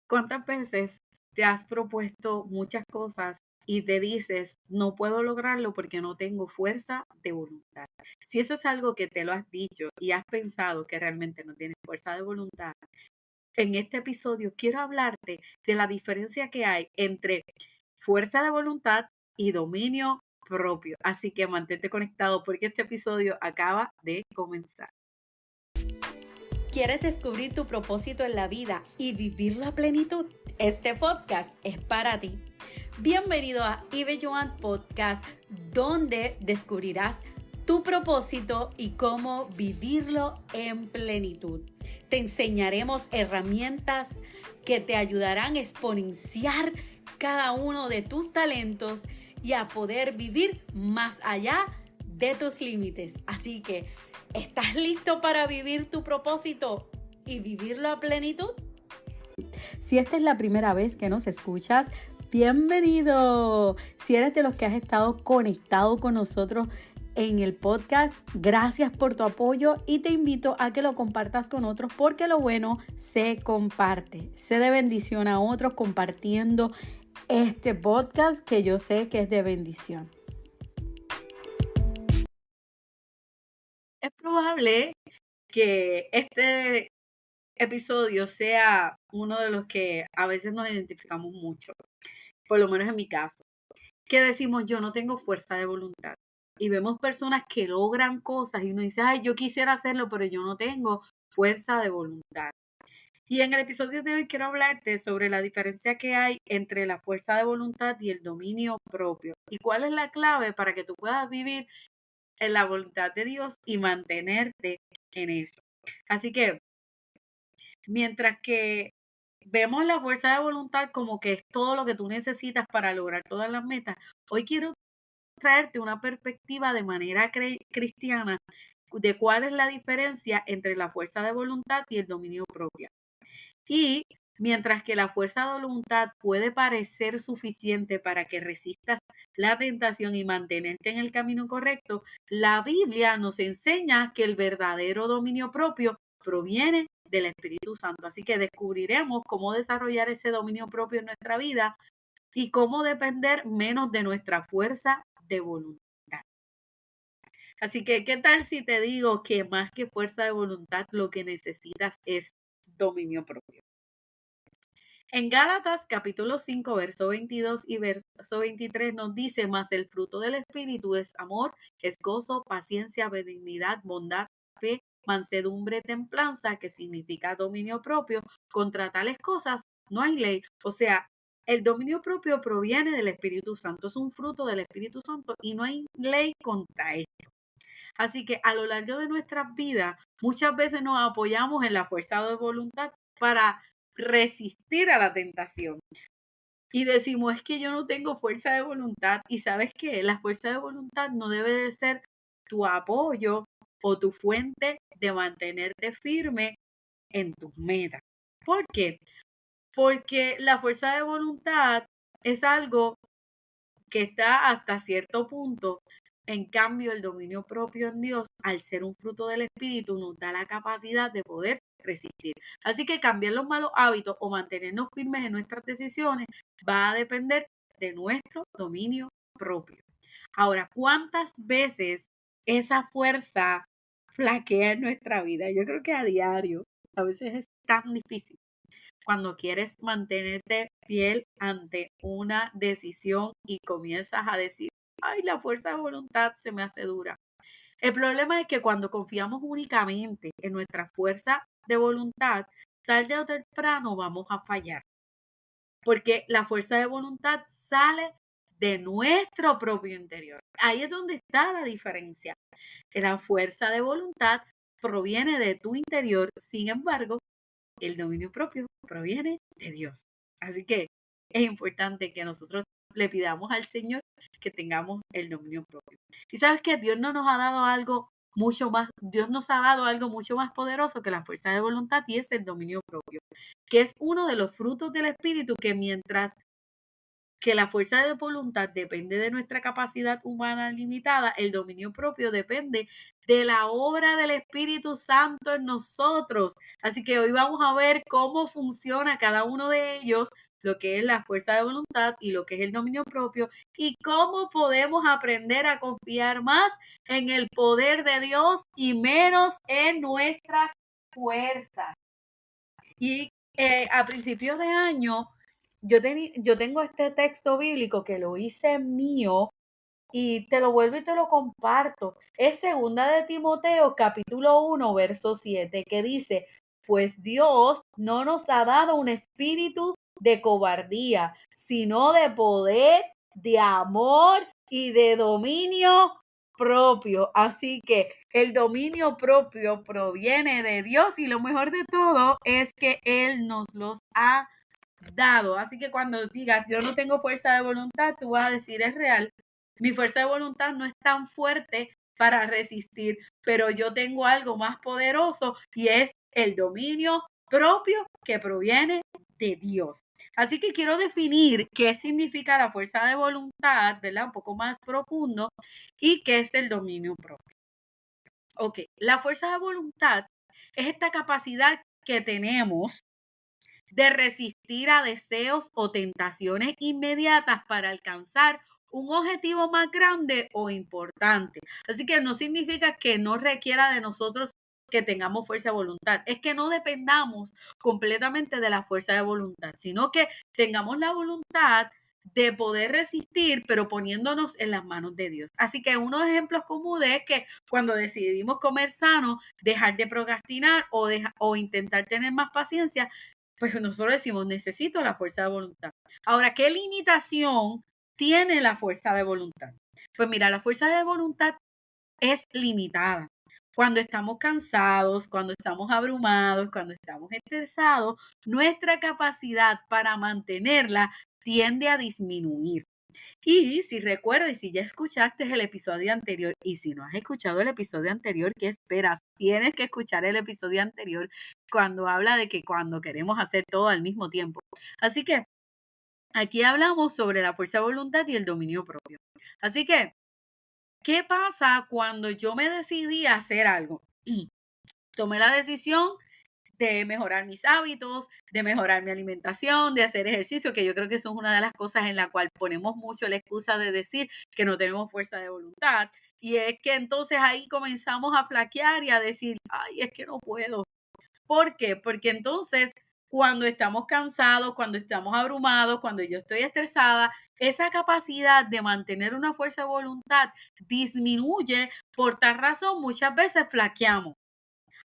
¿Cuántas veces te has propuesto muchas cosas y te dices, no puedo lograrlo porque no tengo fuerza de voluntad? Si eso es algo que te lo has dicho y has pensado que realmente no tienes fuerza de voluntad, en este episodio quiero hablarte de la diferencia que hay entre fuerza de voluntad y dominio propio. Así que mantente conectado porque este episodio acaba de comenzar. ¿Quieres descubrir tu propósito en la vida y vivirlo a plenitud? Este podcast es para ti. Bienvenido a Ibe Joan Podcast, donde descubrirás tu propósito y cómo vivirlo en plenitud. Te enseñaremos herramientas que te ayudarán a exponenciar cada uno de tus talentos y a poder vivir más allá de tus límites. Así que, ¿estás listo para vivir tu propósito y vivirlo a plenitud? Si esta es la primera vez que nos escuchas, bienvenido. Si eres de los que has estado conectado con nosotros en el podcast, gracias por tu apoyo y te invito a que lo compartas con otros porque lo bueno se comparte. Sé de bendición a otros compartiendo este podcast que yo sé que es de bendición. Es probable que este episodio sea uno de los que a veces nos identificamos mucho, por lo menos en mi caso, que decimos yo no tengo fuerza de voluntad y vemos personas que logran cosas y uno dice, ay, yo quisiera hacerlo, pero yo no tengo fuerza de voluntad. Y en el episodio de hoy quiero hablarte sobre la diferencia que hay entre la fuerza de voluntad y el dominio propio y cuál es la clave para que tú puedas vivir en la voluntad de Dios y mantenerte en eso. Así que mientras que vemos la fuerza de voluntad como que es todo lo que tú necesitas para lograr todas las metas, hoy quiero traerte una perspectiva de manera cristiana de cuál es la diferencia entre la fuerza de voluntad y el dominio propio. Y mientras que la fuerza de voluntad puede parecer suficiente para que resistas la tentación y mantenerte en el camino correcto, la Biblia nos enseña que el verdadero dominio propio proviene del Espíritu Santo. Así que descubriremos cómo desarrollar ese dominio propio en nuestra vida y cómo depender menos de nuestra fuerza de voluntad. Así que, ¿qué tal si te digo que más que fuerza de voluntad, lo que necesitas es dominio propio? En Gálatas capítulo 5 verso 22 y verso 23 nos dice, mas el fruto del Espíritu es amor, es gozo, paciencia, benignidad, bondad, fe, mansedumbre, templanza, que significa dominio propio. Contra tales cosas no hay ley. O sea, el dominio propio proviene del Espíritu Santo, es un fruto del Espíritu Santo y no hay ley contra esto. Así que a lo largo de nuestras vidas, muchas veces nos apoyamos en la fuerza de voluntad para resistir a la tentación. Y decimos, es que yo no tengo fuerza de voluntad. Y sabes que la fuerza de voluntad no debe de ser tu apoyo o tu fuente de mantenerte firme en tus metas. ¿Por qué? Porque la fuerza de voluntad es algo que está hasta cierto punto. En cambio, el dominio propio en Dios, al ser un fruto del Espíritu, nos da la capacidad de poder resistir. Así que cambiar los malos hábitos o mantenernos firmes en nuestras decisiones va a depender de nuestro dominio propio. Ahora, ¿cuántas veces esa fuerza flaquea en nuestra vida? Yo creo que a diario. A veces es tan difícil cuando quieres mantenerte fiel ante una decisión y comienzas a decir, ay, la fuerza de voluntad se me hace dura. El problema es que cuando confiamos únicamente en nuestra fuerza de voluntad, tarde o temprano vamos a fallar, porque la fuerza de voluntad sale de nuestro propio interior. Ahí es donde está la diferencia. La fuerza de voluntad proviene de tu interior, sin embargo, el dominio propio proviene de Dios. Así que es importante que nosotros le pidamos al Señor que tengamos el dominio propio. Y sabes que Dios no nos ha dado algo mucho más, Dios nos ha dado algo mucho más poderoso que la fuerza de voluntad y es el dominio propio, que es uno de los frutos del Espíritu que la fuerza de voluntad depende de nuestra capacidad humana limitada, el dominio propio depende de la obra del Espíritu Santo en nosotros. Así que hoy vamos a ver cómo funciona cada uno de ellos, lo que es la fuerza de voluntad y lo que es el dominio propio, y cómo podemos aprender a confiar más en el poder de Dios y menos en nuestras fuerzas. Y a principios de año, yo tengo este texto bíblico que lo hice mío y te lo vuelvo y te lo comparto. Es segunda de Timoteo, capítulo 1, verso 7, que dice, pues Dios no nos ha dado un espíritu de cobardía, sino de poder, de amor y de dominio propio. Así que el dominio propio proviene de Dios y lo mejor de todo es que Él nos los ha dado. Así que cuando digas, yo no tengo fuerza de voluntad, tú vas a decir, es real. Mi fuerza de voluntad no es tan fuerte para resistir, pero yo tengo algo más poderoso y es el dominio propio que proviene de Dios. Así que quiero definir qué significa la fuerza de voluntad, ¿verdad? Un poco más profundo y qué es el dominio propio. Ok, la fuerza de voluntad es esta capacidad que tenemos de resistir a deseos o tentaciones inmediatas para alcanzar un objetivo más grande o importante. Así que no significa que no requiera de nosotros que tengamos fuerza de voluntad. Es que no dependamos completamente de la fuerza de voluntad, sino que tengamos la voluntad de poder resistir, pero poniéndonos en las manos de Dios. Así que unos ejemplos comunes es que cuando decidimos comer sano, dejar de procrastinar o intentar tener más paciencia, pues nosotros decimos, necesito la fuerza de voluntad. Ahora, ¿qué limitación tiene la fuerza de voluntad? Pues mira, la fuerza de voluntad es limitada. Cuando estamos cansados, cuando estamos abrumados, cuando estamos estresados, nuestra capacidad para mantenerla tiende a disminuir. Y si recuerdas, y si ya escuchaste el episodio anterior, y si no has escuchado el episodio anterior, ¿qué esperas? Tienes que escuchar el episodio anterior cuando habla de que cuando queremos hacer todo al mismo tiempo. Así que aquí hablamos sobre la fuerza de voluntad y el dominio propio. Así que, ¿qué pasa cuando yo me decidí a hacer algo? Tomé la decisión de mejorar mis hábitos, de mejorar mi alimentación, de hacer ejercicio, que yo creo que eso es una de las cosas en la cual ponemos mucho la excusa de decir que no tenemos fuerza de voluntad. Y es que entonces ahí comenzamos a flaquear y a decir, ay, es que no puedo. ¿Por qué? Porque entonces cuando estamos cansados, cuando estamos abrumados, cuando yo estoy estresada, esa capacidad de mantener una fuerza de voluntad disminuye. Por tal razón, muchas veces flaqueamos.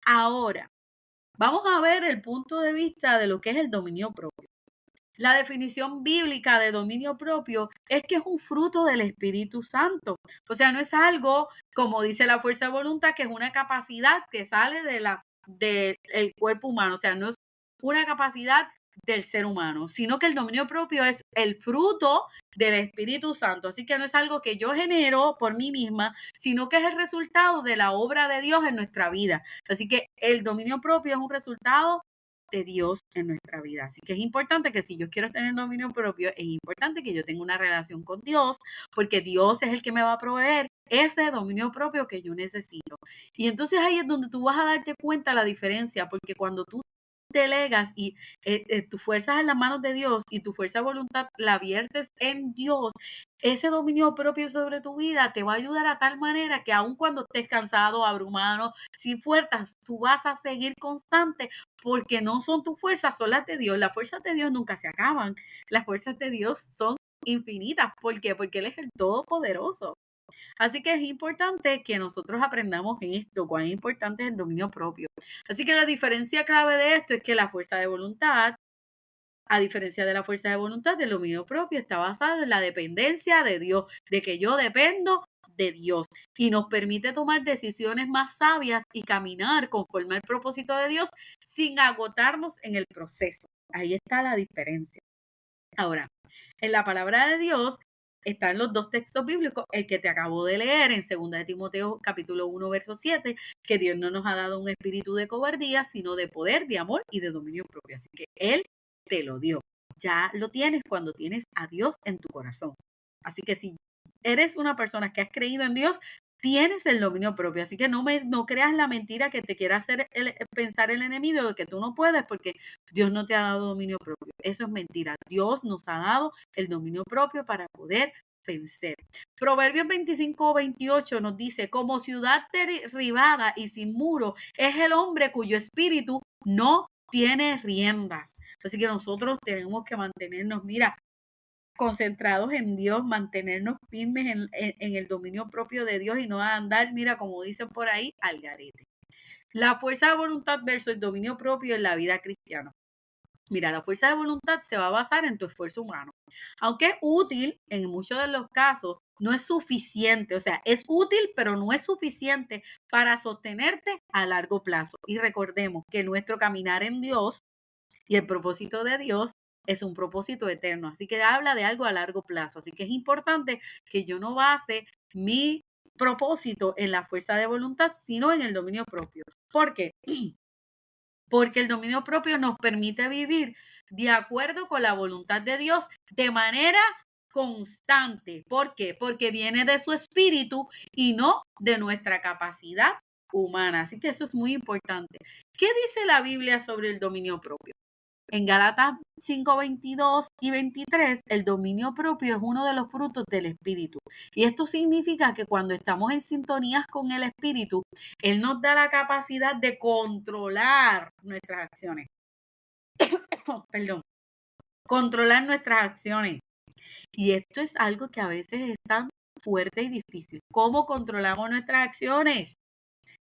Ahora, vamos a ver el punto de vista de lo que es el dominio propio. La definición bíblica de dominio propio es que es un fruto del Espíritu Santo. O sea, no es algo, como dice la fuerza de voluntad, que es una capacidad que sale del cuerpo humano. O sea, no es una capacidad del ser humano, sino que el dominio propio es el fruto del Espíritu Santo. Así que no es algo que yo genero por mí misma, sino que es el resultado de la obra de Dios en nuestra vida. Así que el dominio propio es un resultado de Dios en nuestra vida. Así que es importante que si yo quiero tener dominio propio, es importante que yo tenga una relación con Dios, porque Dios es el que me va a proveer ese dominio propio que yo necesito. Y entonces ahí es donde tú vas a darte cuenta la diferencia, porque cuando tú delegas y tus fuerzas en las manos de Dios y tu fuerza de voluntad la viertes en Dios, ese dominio propio sobre tu vida te va a ayudar a tal manera que aun cuando estés cansado, abrumado, sin fuerzas, tú vas a seguir constante porque no son tus fuerzas, son las de Dios. Las fuerzas de Dios nunca se acaban. Las fuerzas de Dios son infinitas. ¿Por qué? Porque Él es el Todopoderoso. Así que es importante que nosotros aprendamos esto, cuán importante es el dominio propio. Así que la diferencia clave de esto es que la fuerza de voluntad, a diferencia de la fuerza de voluntad, el dominio propio está basado en la dependencia de Dios, de que yo dependo de Dios y nos permite tomar decisiones más sabias y caminar conforme al propósito de Dios sin agotarnos en el proceso. Ahí está la diferencia. Ahora, en la palabra de Dios están los dos textos bíblicos, el que te acabo de leer en 2 de Timoteo capítulo 1 verso 7, que Dios no nos ha dado un espíritu de cobardía, sino de poder, de amor y de dominio propio. Así que Él te lo dio. ya lo tienes cuando tienes a Dios en tu corazón. Así que si eres una persona que has creído en Dios, tienes el dominio propio. Así que no creas la mentira que te quiera hacer pensar el enemigo de que tú no puedes porque Dios no te ha dado dominio propio. Eso es mentira. Dios nos ha dado el dominio propio para poder vencer. Proverbios 25-28 nos dice, como ciudad derribada y sin muro es el hombre cuyo espíritu no tiene riendas. Así que nosotros tenemos que mantenernos, mira, concentrados en Dios, mantenernos firmes en el dominio propio de Dios y no andar, mira, como dicen por ahí, al garete. La fuerza de voluntad versus el dominio propio en la vida cristiana. Mira, la fuerza de voluntad se va a basar en tu esfuerzo humano. Aunque es útil, en muchos de los casos, no es suficiente. O sea, es útil, pero no es suficiente para sostenerte a largo plazo. Y recordemos que nuestro caminar en Dios y el propósito de Dios es un propósito eterno. Así que habla de algo a largo plazo. Así que es importante que yo no base mi propósito en la fuerza de voluntad, sino en el dominio propio. ¿Por qué? Porque el dominio propio nos permite vivir de acuerdo con la voluntad de Dios de manera constante. ¿Por qué? Porque viene de su espíritu y no de nuestra capacidad humana. Así que eso es muy importante. ¿Qué dice la Biblia sobre el dominio propio? En Gálatas 5:22 y 23, el dominio propio es uno de los frutos del Espíritu. Y esto significa que cuando estamos en sintonías con el Espíritu, Él nos da la capacidad de controlar nuestras acciones. Perdón, controlar nuestras acciones. Y esto es algo que a veces es tan fuerte y difícil. ¿Cómo controlamos nuestras acciones?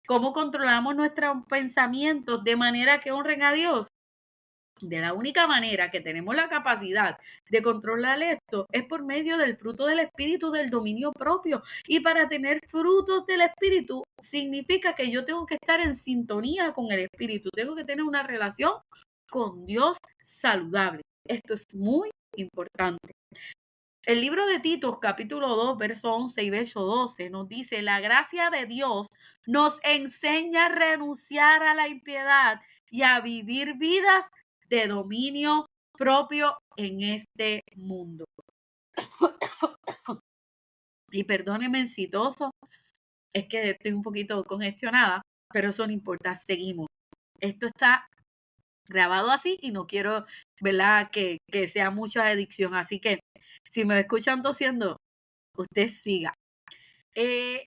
¿Cómo controlamos nuestros pensamientos de manera que honren a Dios? De la única manera que tenemos la capacidad de controlar esto es por medio del fruto del espíritu, del dominio propio. Y para tener frutos del espíritu significa que yo tengo que estar en sintonía con el espíritu, tengo que tener una relación con Dios saludable. Esto es muy importante. El libro de Tito, capítulo 2, verso 11 y verso 12, nos dice, la gracia de Dios nos enseña a renunciar a la impiedad y a vivir vidas de dominio propio en este mundo. Y perdónenme si toso, es que estoy un poquito congestionada, pero eso no importa, seguimos. Esto está grabado así y no quiero, ¿verdad?, que sea mucha adicción. Así que si me escuchan tosiendo, usted siga.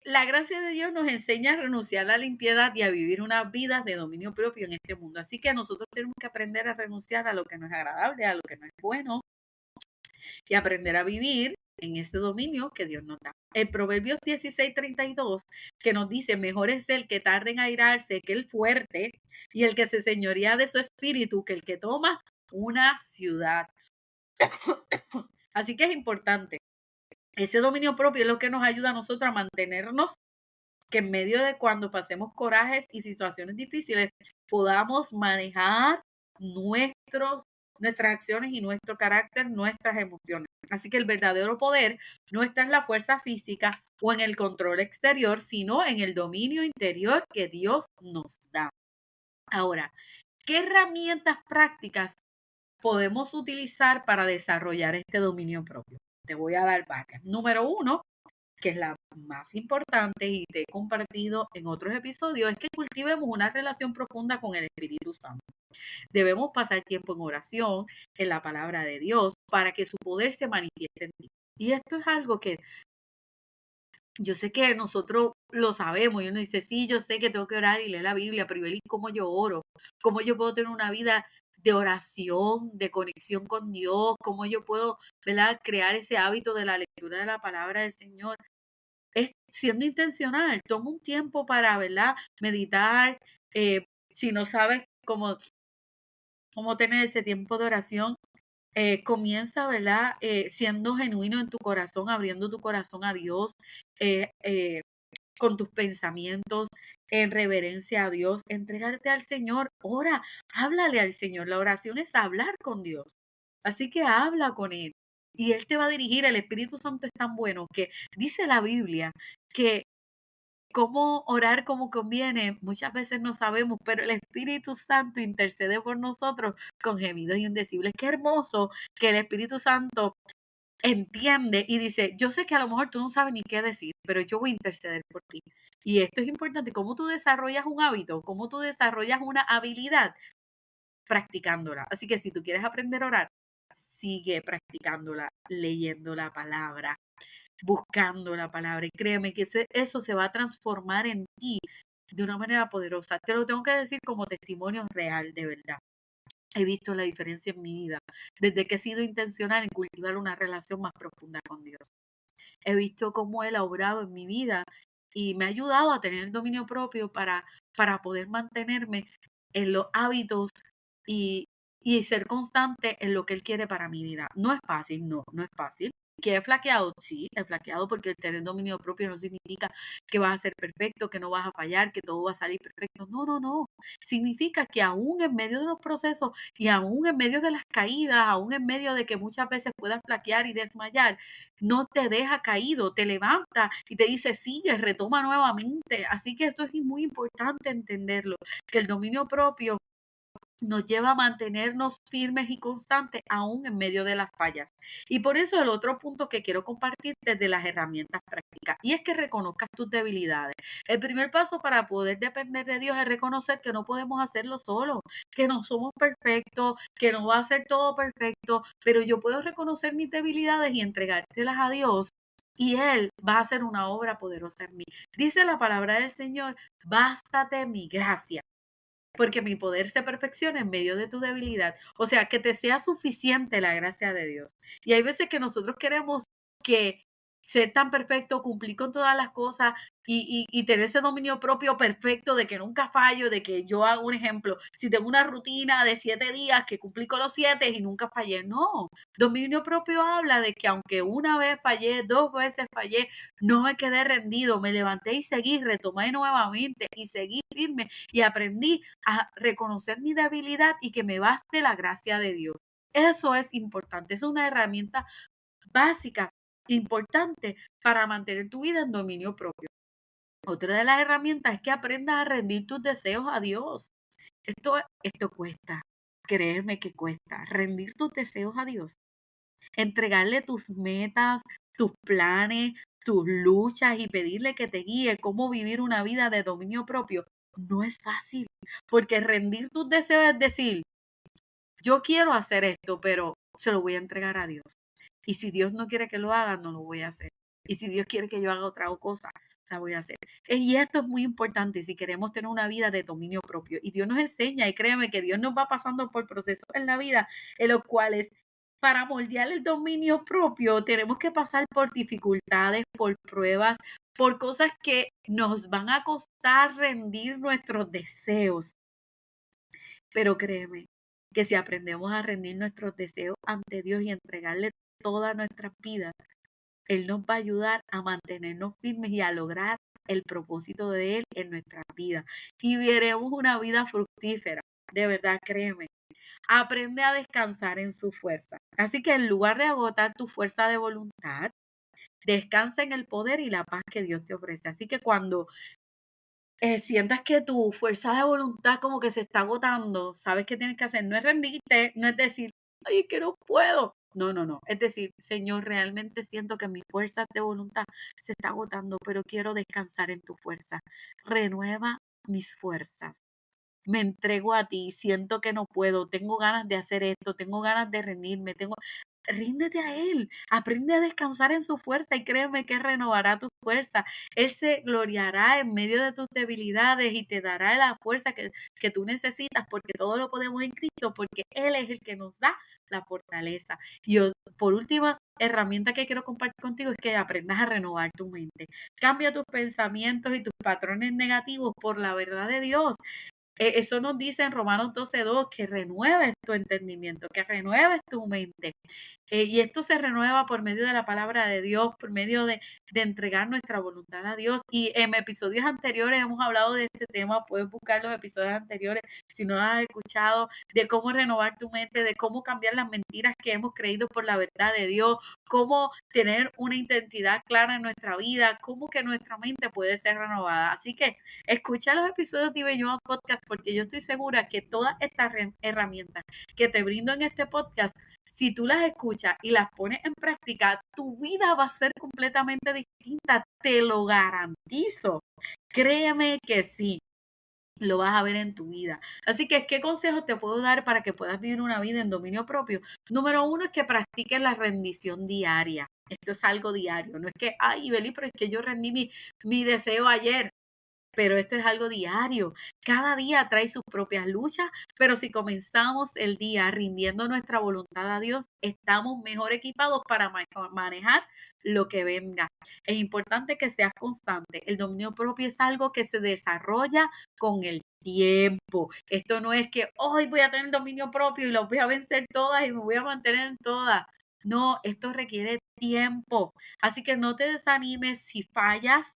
La gracia de Dios nos enseña a renunciar a la impiedad y a vivir unas vidas de dominio propio en este mundo. Así que nosotros tenemos que aprender a renunciar a lo que no es agradable, a lo que no es bueno y aprender a vivir en ese dominio que Dios nos da. El Proverbios 16:32 que nos dice, mejor es el que tarde en airarse que el fuerte y el que se señorea de su espíritu que el que toma una ciudad. Así que es importante. Ese dominio propio es lo que nos ayuda a nosotros a mantenernos, que en medio de cuando pasemos corajes y situaciones difíciles, podamos manejar nuestras acciones y nuestro carácter, nuestras emociones. Así que el verdadero poder no está en la fuerza física o en el control exterior, sino en el dominio interior que Dios nos da. Ahora, ¿qué herramientas prácticas podemos utilizar para desarrollar este dominio propio? Te voy a dar varias. Número 1, que es la más importante y te he compartido en otros episodios, es que cultivemos una relación profunda con el Espíritu Santo. Debemos pasar tiempo en oración, en la palabra de Dios, para que su poder se manifieste en ti. Y esto es algo que yo sé que nosotros lo sabemos y uno dice, sí, yo sé que tengo que orar y leer la Biblia, pero ¿cómo yo oro? ¿Cómo yo puedo tener una vida de oración, de conexión con Dios? ¿Cómo yo puedo, ¿verdad?, crear ese hábito de la lectura de la palabra del Señor? Es siendo intencional. Toma un tiempo para, ¿verdad?, meditar. Si no sabes cómo tener ese tiempo de oración, comienza, ¿verdad?, siendo genuino en tu corazón, abriendo tu corazón a Dios, eh, eh, con tus pensamientos, en reverencia a Dios, entregarte al Señor, ora, háblale al Señor. La oración es hablar con Dios. Así que habla con Él y Él te va a dirigir. El Espíritu Santo es tan bueno que dice la Biblia que cómo orar como conviene, muchas veces no sabemos, pero el Espíritu Santo intercede por nosotros con gemidos indecibles. Qué hermoso que el Espíritu Santo entiende y dice, yo sé que a lo mejor tú no sabes ni qué decir, pero yo voy a interceder por ti. Y esto es importante, cómo tú desarrollas un hábito, cómo tú desarrollas una habilidad practicándola. Así que si tú quieres aprender a orar, sigue practicándola, leyendo la palabra, buscando la palabra. Y créeme que eso se va a transformar en ti de una manera poderosa. Te lo tengo que decir como testimonio real, de verdad. He visto la diferencia en mi vida desde que he sido intencional en cultivar una relación más profunda con Dios. He visto cómo Él ha obrado en mi vida y me ha ayudado a tener el dominio propio para poder mantenerme en los hábitos y, y ser constante en lo que Él quiere para mi vida. No es fácil, no es fácil. Que he flaqueado, sí, he flaqueado porque el tener dominio propio no significa que vas a ser perfecto, que no vas a fallar, que todo va a salir perfecto. No. Significa que aún en medio de los procesos y aún en medio de las caídas, aún en medio de que muchas veces puedas flaquear y desmayar, no te deja caído, te levanta y te dice, sigue, retoma nuevamente. Así que esto es muy importante entenderlo, que el dominio propio nos lleva a mantenernos firmes y constantes aún en medio de las fallas. Y por eso el otro punto que quiero compartirte es de las herramientas prácticas, y es que reconozcas tus debilidades. El primer paso para poder depender de Dios es reconocer que no podemos hacerlo solo, que no somos perfectos, que no va a ser todo perfecto, pero yo puedo reconocer mis debilidades y entregártelas a Dios. Y Él va a hacer una obra poderosa en mí. Dice la palabra del Señor, bástate mi gracia, porque mi poder se perfecciona en medio de tu debilidad. O sea, que te sea suficiente la gracia de Dios. Y hay veces que nosotros queremos que ser tan perfecto, cumplir con todas las cosas y tener ese dominio propio perfecto de que nunca fallo, de que yo hago un ejemplo, si tengo una rutina de 7 días que cumplí con los 7 y nunca fallé, no. Dominio propio habla de que aunque una vez fallé, 2 veces fallé, no me quedé rendido, me levanté y seguí, retomé nuevamente y seguí firme y aprendí a reconocer mi debilidad y que me baste la gracia de Dios. Eso es importante, es una herramienta básica, importante para mantener tu vida en dominio propio. Otra de las herramientas es que aprendas a rendir tus deseos a Dios. Esto cuesta, créeme que cuesta, rendir tus deseos a Dios, entregarle tus metas, tus planes, tus luchas y pedirle que te guíe cómo vivir una vida de dominio propio. No es fácil, porque rendir tus deseos es decir, yo quiero hacer esto, pero se lo voy a entregar a Dios. Y si Dios no quiere que lo haga, no lo voy a hacer. Y si Dios quiere que yo haga otra cosa, la voy a hacer. Y esto es muy importante si queremos tener una vida de dominio propio. Y Dios nos enseña, y créeme que Dios nos va pasando por procesos en la vida en los cuales para moldear el dominio propio tenemos que pasar por dificultades, por pruebas, por cosas que nos van a costar rendir nuestros deseos. Pero créeme que si aprendemos a rendir nuestros deseos ante Dios y entregarle toda nuestra vida, Él nos va a ayudar a mantenernos firmes y a lograr el propósito de Él en nuestra vida. Y veremos una vida fructífera. De verdad, créeme. Aprende a descansar en su fuerza. Así que en lugar de agotar tu fuerza de voluntad, descansa en el poder y la paz que Dios te ofrece. Así que cuando sientas que tu fuerza de voluntad como que se está agotando, sabes qué tienes que hacer. No es rendirte, no es decir, ay, es que no puedo. No. Es decir, Señor, realmente siento que mi fuerza de voluntad se está agotando, pero quiero descansar en tu fuerza. Renueva mis fuerzas. Me entrego a ti, siento que no puedo, tengo ganas de hacer esto, tengo ganas de rendirme, ríndete a Él, aprende a descansar en su fuerza y créeme que renovará tu fuerza. Él se gloriará en medio de tus debilidades y te dará la fuerza que tú necesitas, porque todo lo podemos en Cristo, porque Él es el que nos da la fortaleza. Por última herramienta que quiero compartir contigo es que aprendas a renovar tu mente. Cambia tus pensamientos y tus patrones negativos por la verdad de Dios. Eso nos dice en Romanos 12:2, que renueves tu entendimiento, que renueves tu mente. Y esto se renueva por medio de la palabra de Dios, por medio de entregar nuestra voluntad a Dios. Y en episodios anteriores hemos hablado de este tema, puedes buscar los episodios anteriores si no lo has escuchado, de cómo renovar tu mente, de cómo cambiar las mentiras que hemos creído por la verdad de Dios, cómo tener una identidad clara en nuestra vida, cómo que nuestra mente puede ser renovada. Así que escucha los episodios de Ibelloa Podcast porque yo estoy segura que todas estas herramientas que te brindo en este podcast, si tú las escuchas y las pones en práctica, tu vida va a ser completamente distinta, te lo garantizo. Créeme que sí, lo vas a ver en tu vida. Así que, ¿qué consejos te puedo dar para que puedas vivir una vida en dominio propio? Número uno es que practiques la rendición diaria. Esto es algo diario. No es que, ay, Ibeli, pero es que yo rendí mi deseo ayer. Pero esto es algo diario. Cada día trae sus propias luchas, pero si comenzamos el día rindiendo nuestra voluntad a Dios, estamos mejor equipados para manejar lo que venga. Es importante que seas constante. El dominio propio es algo que se desarrolla con el tiempo. Esto no es que hoy voy a tener dominio propio y lo voy a vencer todas y me voy a mantener en todas. No, esto requiere tiempo. Así que no te desanimes si fallas,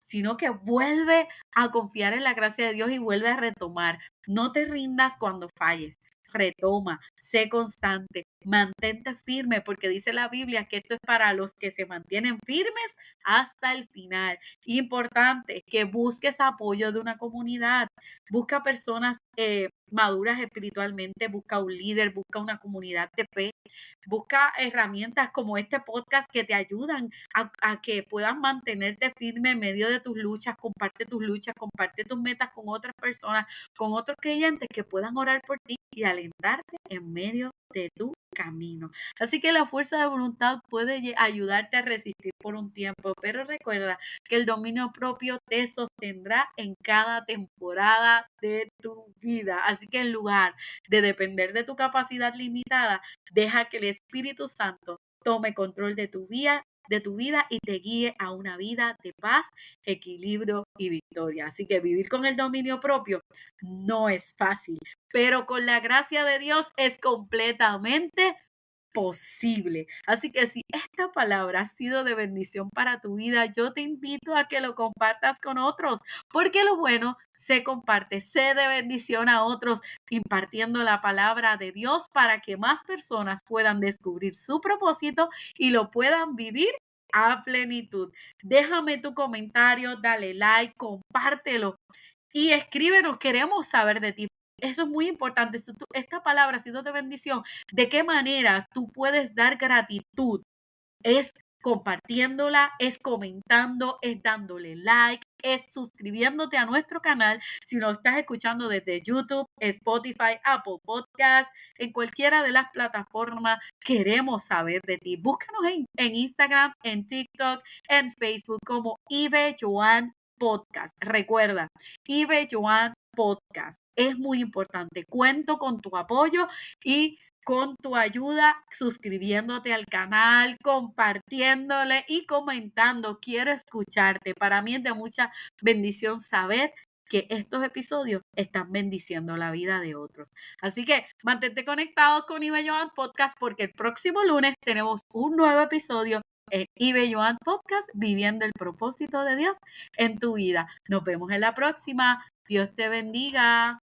sino que vuelve a confiar en la gracia de Dios y vuelve a retomar. No te rindas cuando falles. Retoma, sé constante, mantente firme, porque dice la Biblia que esto es para los que se mantienen firmes hasta el final. Importante que busques apoyo de una comunidad, busca personas maduras espiritualmente, busca un líder, busca una comunidad de fe, busca herramientas como este podcast que te ayudan a que puedas mantenerte firme en medio de tus luchas, comparte tus metas con otras personas, con otros creyentes que puedan orar por ti y alentarte en medio de tu camino. Así que la fuerza de voluntad puede ayudarte a resistir por un tiempo, pero recuerda que el dominio propio te sostendrá en cada temporada de tu vida. Así que en lugar de depender de tu capacidad limitada, deja que el Espíritu Santo tome control de tu vida y te guíe a una vida de paz, equilibrio y victoria. Así que vivir con el dominio propio no es fácil, pero con la gracia de Dios es completamente posible. Así que si esta palabra ha sido de bendición para tu vida, yo te invito a que lo compartas con otros, porque lo bueno se comparte, se de bendición a otros, impartiendo la palabra de Dios para que más personas puedan descubrir su propósito y lo puedan vivir a plenitud. Déjame tu comentario, dale like, compártelo y escríbenos, queremos saber de ti. Eso es muy importante. Esta palabra ha sido de bendición. ¿De qué manera tú puedes dar gratitud? Es compartiéndola, es comentando, es dándole like, es suscribiéndote a nuestro canal. Si lo estás escuchando desde YouTube, Spotify, Apple Podcasts, en cualquiera de las plataformas, queremos saber de ti. Búscanos en Instagram, en TikTok, en Facebook como Ibe Joan Podcast. Recuerda, Ibe Joan Podcast. Es muy importante. Cuento con tu apoyo y con tu ayuda, suscribiéndote al canal, compartiéndole y comentando. Quiero escucharte. Para mí es de mucha bendición saber que estos episodios están bendiciendo la vida de otros. Así que mantente conectado con Ibe Joan Podcast porque el próximo lunes tenemos un nuevo episodio en Ibe Joan Podcast, viviendo el propósito de Dios en tu vida. Nos vemos en la próxima. Dios te bendiga.